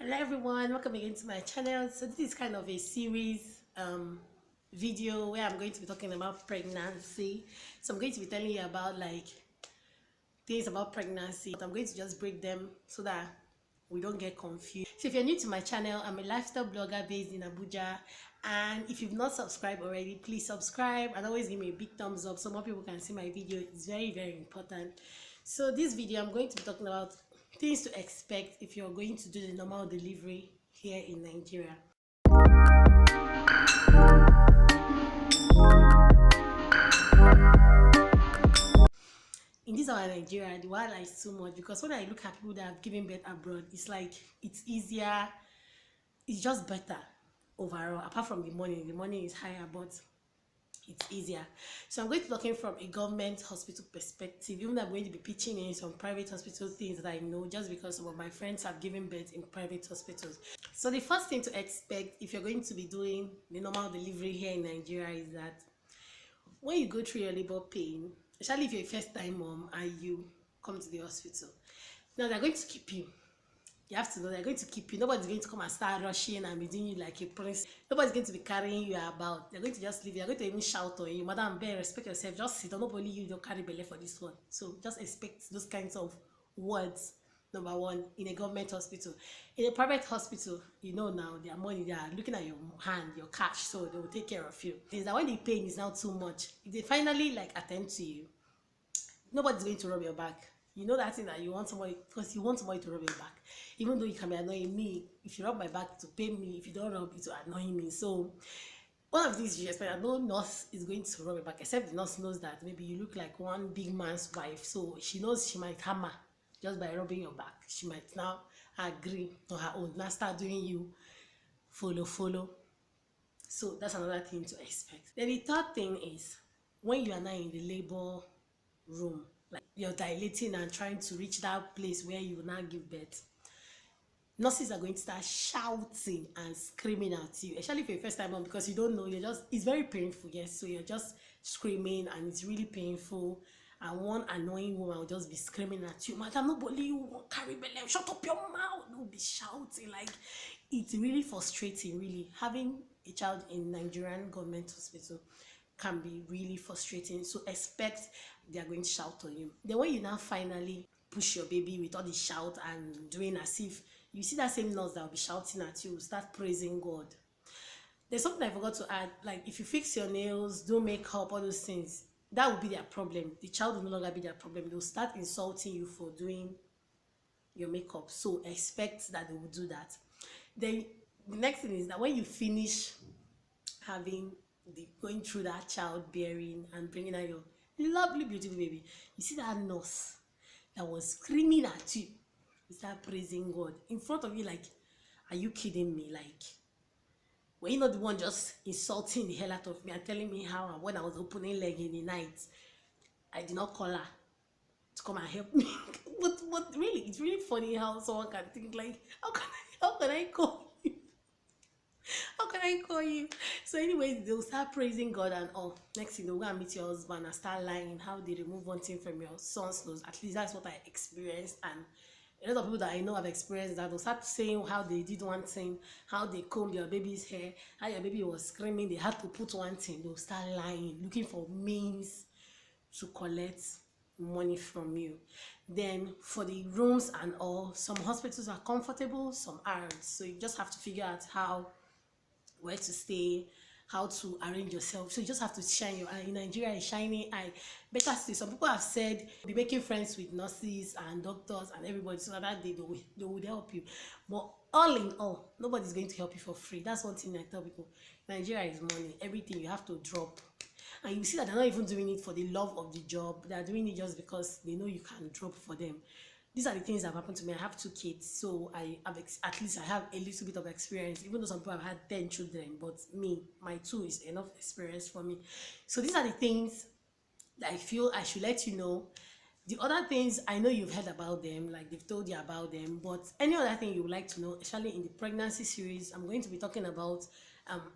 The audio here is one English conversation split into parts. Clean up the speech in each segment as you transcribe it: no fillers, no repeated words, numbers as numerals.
Hello everyone, welcome again to my channel. So this is kind of a series video where I'm going to be talking about pregnancy. So I'm going to be telling you about like things about pregnancy. I'm going to just break them so that we don't get confused. So if you're new to my channel, I'm a lifestyle blogger based in Abuja, and if you've not subscribed already, please subscribe and always give me a big thumbs up so more people can see my video. It's very important. So this video I'm going to be talking about things to expect if you're going to do the normal delivery here in Nigeria. In this our Nigeria, the wahala is too much, because when I look at people that have given birth abroad, it's like it's easier, it's just better overall. Apart from the money is higher, but it's easier. So I'm going to be talking from a government hospital perspective, even though I'm going to be pitching in some private hospital things that I know just because some of my friends have given birth in private hospitals. So the first thing to expect if you're going to be doing the normal delivery here in Nigeria is that when you go through your labor pain, especially if you're a first time mom and you come to the hospital, now they're going to keep you. You have to know they're going to keep you. Nobody's going to come and start rushing and be doing you like a prince. Nobody's going to be carrying you about. They're going to just leave you. They're going to even shout on you. Madam, bear, respect yourself. Just sit down. Nobody you don't carry belly for this one. So just expect those kinds of words. Number one, in a government hospital. In a private hospital, you know now their money, they are looking at your hand, your cash, so they will take care of you. Is that when the pain is now too much, if they finally like attend to you, nobody's going to rub your back. You know that thing that you want somebody, because you want somebody to rub your back. Even though you can be annoying me, if you rub my back to pay me, if you don't rub it to annoy me. So one of these you expect that no nurse is going to rub your back, except the nurse knows that maybe you look like one big man's wife, so she knows she might hammer just by rubbing your back. She might now agree on her own, now start doing you follow. So that's another thing to expect. Then the third thing is when you are now in the labor room, like you're dilating and trying to reach that place where you will now give birth, nurses are going to start shouting and screaming at you, especially if you're a first time mom, because you don't know, it's very painful, yes, so you're just screaming and it's really painful, and one annoying woman will just be screaming at you, madam, nobody you won't carry belly, shut up your mouth. They'll be shouting. Like, it's really frustrating. Really, having a child in Nigerian government hospital can be really frustrating. So expect they are going to shout on you. Then when you now finally push your baby with all the shout and doing as if, you see that same nurse that will be shouting at you, start praising God. There's something I forgot to add, like if you fix your nails, do makeup, all those things, that will be their problem. The child will no longer be their problem. They'll start insulting you for doing your makeup. So expect that they will do that. Then the next thing is that when you finish going through that childbearing and bringing out your lovely beautiful baby, you see that nurse that was screaming at you, you start praising God in front of you. Like, are you kidding me? Like, were you not the one just insulting the hell out of me and telling me how, when I was opening leg in the night, I did not call her to come and help me? but really, it's really funny how someone can think like, how can I call you? How can I call you? So anyways, they'll start praising God and all. Next thing, they'll go and meet your husband and start lying how they remove one thing from your son's nose. At least that's what I experienced, and a lot of people that I know have experienced that. They'll start saying how they did one thing, how they combed your baby's hair, how your baby was screaming, they had to put one thing. They'll start lying, looking for means to collect money from you. Then for the rooms and all, some hospitals are comfortable, some aren't. So you just have to figure out where to stay, how to arrange yourself. So you just have to shine your eye. In Nigeria, a shiny eye. Better still, some people have said be making friends with nurses and doctors and everybody, so that they would help you. But all in all, nobody's going to help you for free. That's one thing I tell people. Nigeria is money. Everything you have to drop. And you see that they're not even doing it for the love of the job. They're doing it just because they know you can drop for them. These are the things that have happened to me. I have 2 kids, so at least I have a little bit of experience, even though some people have had 10 children, but my 2 is enough experience for me. So these are the things that I feel I should let you know. The other things, I know you've heard about them, like they've told you about them, but any other thing you would like to know, especially in the pregnancy series, I'm going to be talking about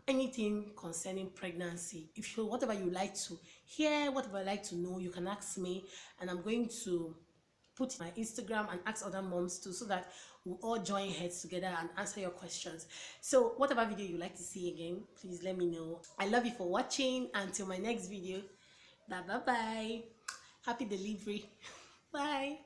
anything concerning pregnancy. If you, whatever you like to hear, whatever you like to know, you can ask me, and I'm going to put my Instagram and ask other moms too, so that we'll all join heads together and answer your questions. So whatever video you like to see again, please let me know. I love you for watching. Until my next video, bye bye. Happy delivery. Bye.